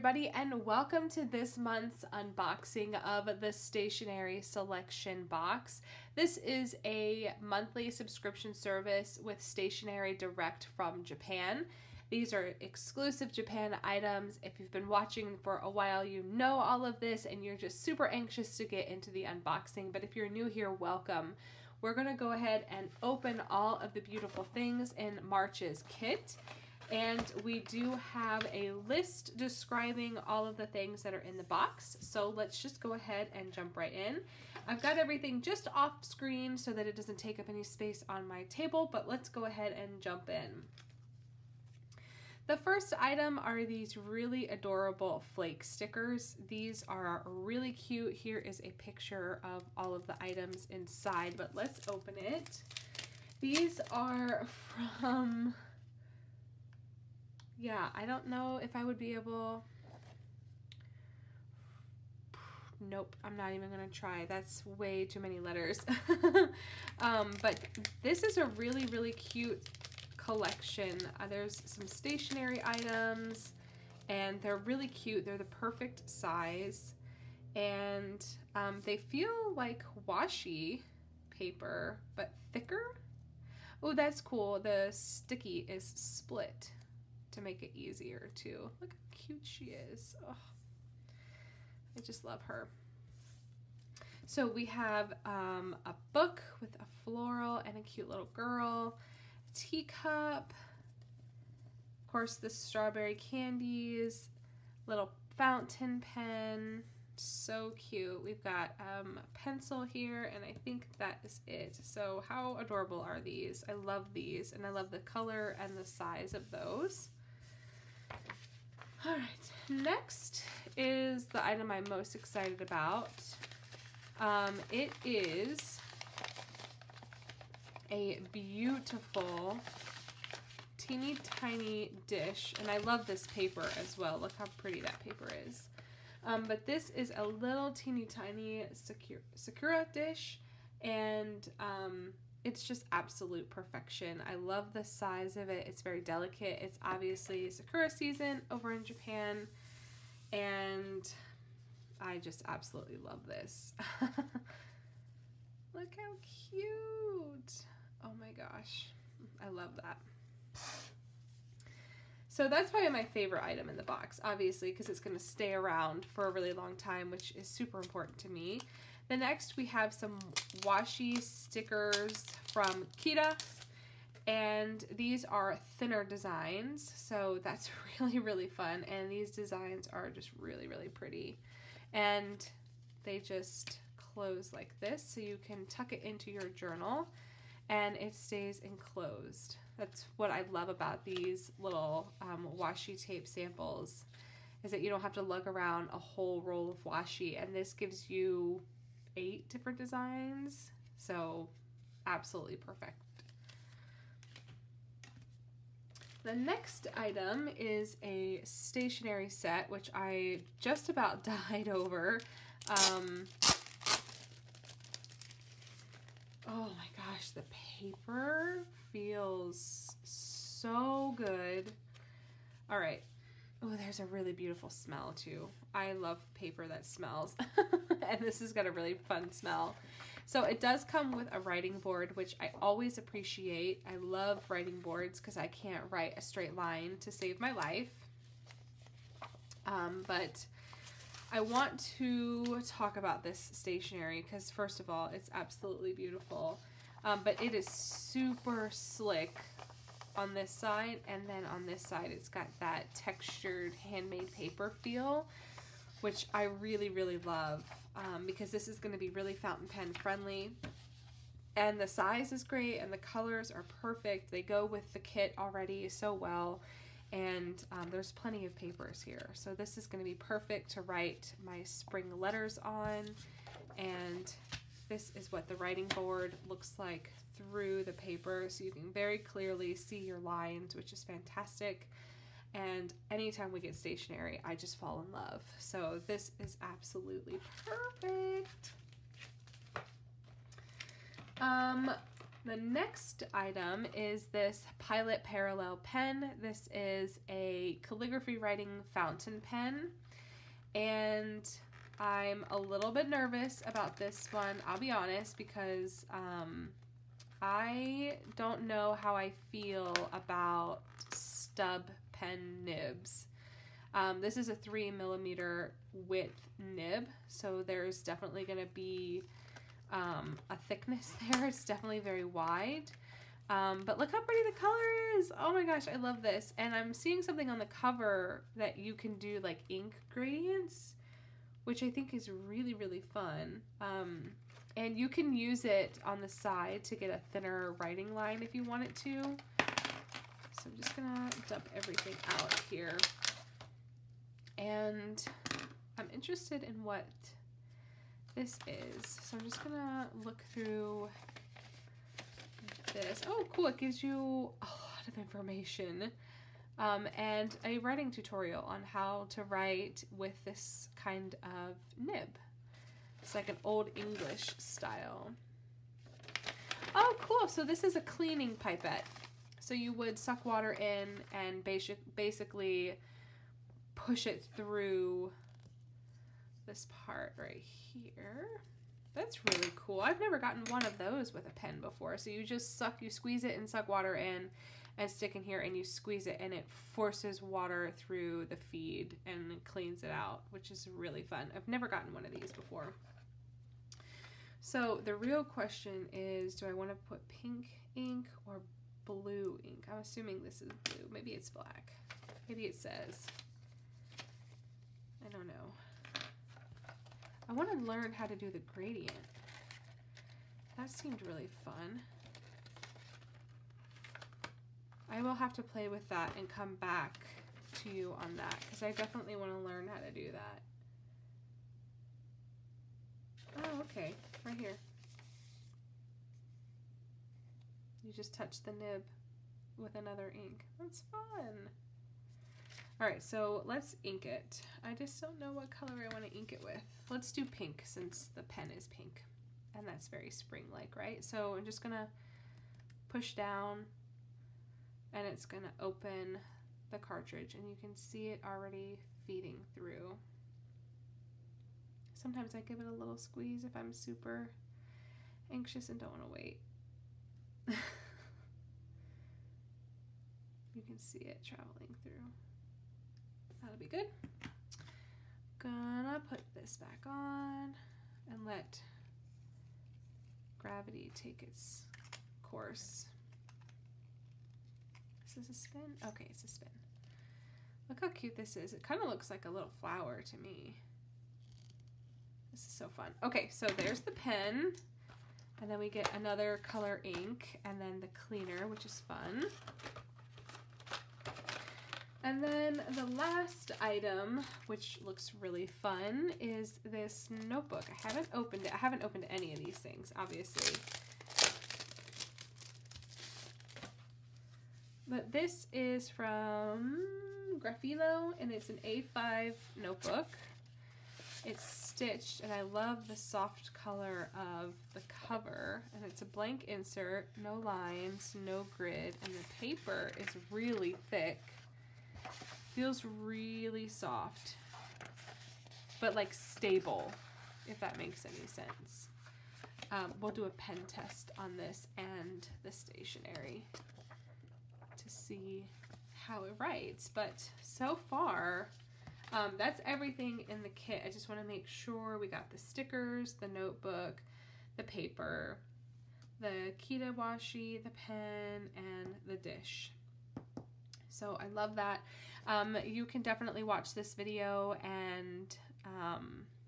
everybody, and welcome to this month's unboxing of the Stationery Selection box. This is a monthly subscription service with stationery direct from Japan. These are exclusive Japan items. If you've been watching for a while, you know all of this and you're just super anxious to get into the unboxing. But if you're new here, welcome. We're going to go ahead and open all of the beautiful things in March's kit. And we do have a list describing all of the things that are in the box. So let's just go ahead and jump right in. I've got everything just off screen so that it doesn't take up any space on my table, but let's go ahead and jump in. The first item are these really adorable flake stickers. These are really cute. Here is a picture of all of the items inside, but let's open it. These are from... yeah, I don't know if I would be able... nope, I'm not even gonna try. That's way too many letters. But this is a really, really cute collection. There's some stationery items, and they're really cute. They're the perfect size, and they feel like washi paper, but thicker. Oh, that's cool. The sticky is split to make it easier too. Look how cute she is. Oh, I just love her. So we have a book with a floral and a cute little girl, a teacup, of course the strawberry candies, little fountain pen, so cute. We've got a pencil here, and I think that is it. So how adorable are these? I love these, and I love the color and the size of those. All right, next is the item I'm most excited about. It is a beautiful teeny tiny dish, and I love this paper as well. Look how pretty that paper is. But this is a little teeny tiny Sakura Dish, and it's just absolute perfection. I love the size of it. It's very delicate. It's obviously Sakura season over in Japan, and I just absolutely love this. Look how cute. Oh my gosh. I love that. So that's probably my favorite item in the box, obviously, because it's going to stay around for a really long time, which is super important to me. The next, we have some washi stickers from Kita, and these are thinner designs, so that's really, really fun, and these designs are just really, really pretty, and they just close like this, so you can tuck it into your journal, and it stays enclosed. That's what I love about these little washi tape samples, is that you don't have to lug around a whole roll of washi, and this gives you 8 different designs, so absolutely perfect. The next item is a stationery set, which I just about died over. Oh my gosh, the paper feels so good. All right. Oh, there's a really beautiful smell too. I love paper that smells. And this has got a really fun smell. So it does come with a writing board, which I always appreciate. I love writing boards because I can't write a straight line to save my life. But I want to talk about this stationery because, first of all, it's absolutely beautiful. But it is super slick on this side, and then on this side it's got that textured handmade paper feel, which I really, really love, because this is going to be really fountain pen friendly, and the size is great, and the colors are perfect. They go with the kit already so well, and there's plenty of papers here, so this is going to be perfect to write my spring letters on. And this is what the writing board looks like through the paper, so you can very clearly see your lines, which is fantastic. And anytime we get stationery, I just fall in love. So this is absolutely perfect. The next item is this Pilot Parallel pen. This is a calligraphy writing fountain pen, and I'm a little bit nervous about this one, I'll be honest, because I don't know how I feel about stub pen nibs. This is a 3mm width nib, so there's definitely going to be a thickness there. It's definitely very wide. But look how pretty the color is. Oh my gosh, I love this. And I'm seeing something on the cover that you can do like ink gradients, which I think is really, really fun. And you can use it on the side to get a thinner writing line if you want it to. So I'm just gonna dump everything out here. And I'm interested in what this is. So I'm just gonna look through this. Oh, cool, it gives you a lot of information. And a writing tutorial on how to write with this kind of nib. It's like an old English style. Oh, cool, so this is a cleaning pipette. So you would suck water in and basically push it through this part right here. That's really cool. I've never gotten one of those with a pen before. So you just you squeeze it and suck water in and stick in here and you squeeze it and it forces water through the feed and cleans it out, which is really fun. I've never gotten one of these before. So the real question is, do I want to put pink ink or blue ink? I'm assuming this is blue. Maybe it's black. Maybe it says. I don't know. I want to learn how to do the gradient. That seemed really fun. I will have to play with that and come back to you on that, because I definitely want to learn how to do that. Oh, okay. Right here. You just touch the nib with another ink. That's fun. Alright, so let's ink it. I just don't know what color I want to ink it with. Let's do pink since the pen is pink. And that's very spring-like, right? So I'm just going to push down and it's going to open the cartridge and you can see it already feeding through. Sometimes I give it a little squeeze if I'm super anxious and don't want to wait. You can see it traveling through. That'll be good. Gonna put this back on and let gravity take its course. Is this a spin? Okay, it's a spin. Look how cute this is. It kind of looks like a little flower to me. This is so fun. Okay, so there's the pen. And then we get another color ink and then the cleaner, which is fun. And then the last item, which looks really fun, is this notebook. I haven't opened it. I haven't opened any of these things, obviously. But this is from Graphilo, and it's an A5 notebook. It's stitched, and I love the soft color of the cover. And it's a blank insert, no lines, no grid, and the paper is really thick. Feels really soft, but like stable, if that makes any sense. We'll do a pen test on this and the stationery to see how it writes. But so far, that's everything in the kit. I just want to make sure we got the stickers, the notebook, the paper, the Kita washi, the pen, and the dish. So I love that. You can definitely watch this video and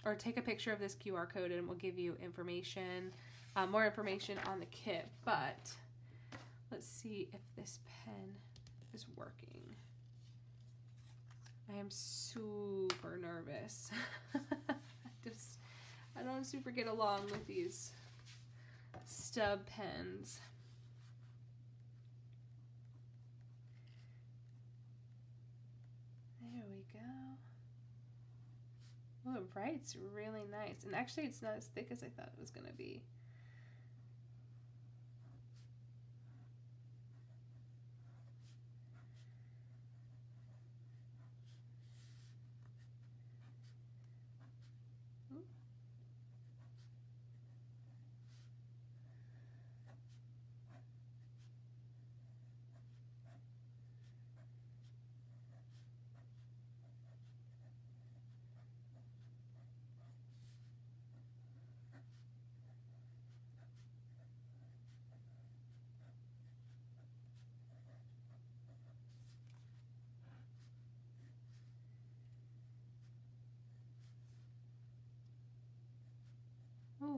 or take a picture of this QR code and we'll give you information, more information on the kit. But let's see if this pen is working. I am super nervous. I don't super get along with these stub pens. There we go. Oh, it writes really nice. And actually it's not as thick as I thought it was going to be.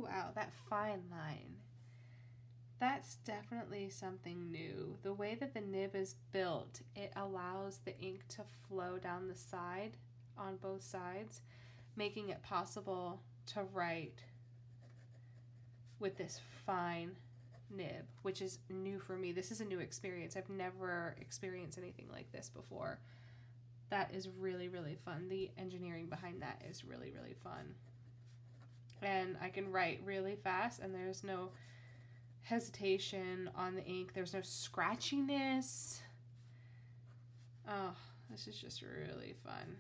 wow, that fine line. That's definitely something new. The way that the nib is built, it allows the ink to flow down the side on both sides, making it possible to write with this fine nib, which is new for me. This is a new experience. I've never experienced anything like this before. That is really, really fun. The engineering behind that is really, really fun. And I can write really fast, and there's no hesitation on the ink. There's no scratchiness. Oh, this is just really fun.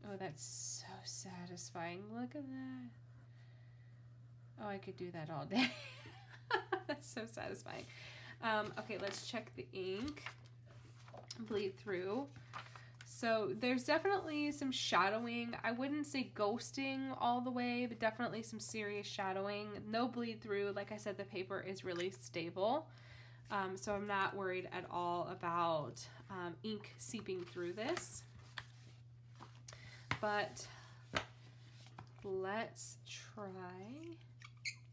Oh, that's so satisfying. Look at that. Oh, I could do that all day. That's so satisfying. Okay, let's check the ink. Bleed through. So there's definitely some shadowing. I wouldn't say ghosting all the way, but definitely some serious shadowing. No bleed through. Like I said, the paper is really stable. So I'm not worried at all about ink seeping through this. But let's try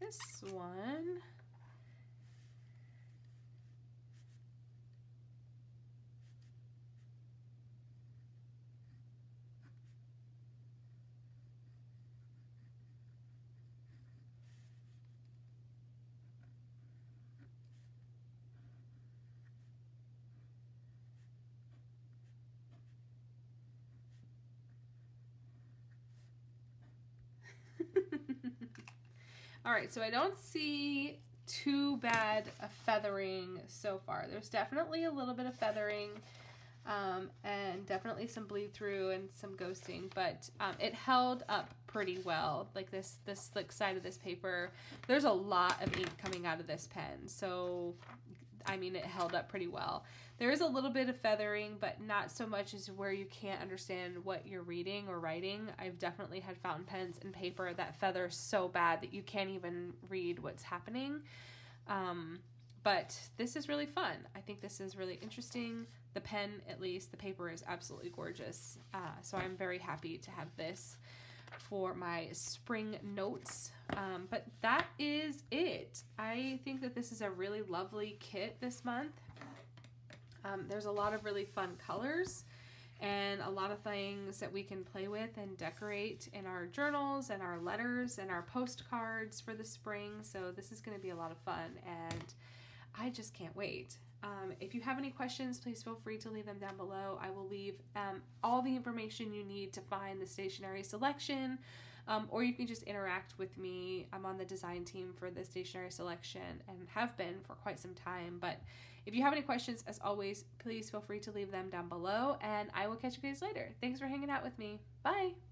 this one. All right, so I don't see too bad a feathering so far. There's definitely a little bit of feathering and definitely some bleed through and some ghosting, but it held up pretty well. Like this slick side of this paper, there's a lot of ink coming out of this pen, so I mean, it held up pretty well. There is a little bit of feathering, but not so much as where you can't understand what you're reading or writing. I've definitely had fountain pens and paper that feather so bad that you can't even read what's happening. But this is really fun. I think this is really interesting. The pen, at least, the paper is absolutely gorgeous. So I'm very happy to have this for my spring notes. But that is it. I think that this is a really lovely kit this month. There's a lot of really fun colors and a lot of things that we can play with and decorate in our journals and our letters and our postcards for the spring. So this is going to be a lot of fun, and I just can't wait. If you have any questions, please feel free to leave them down below. I will leave all the information you need to find the stationery selection, or you can just interact with me. I'm on the design team for the stationery selection and have been for quite some time. But if you have any questions, as always, please feel free to leave them down below, and I will catch you guys later. Thanks for hanging out with me. Bye!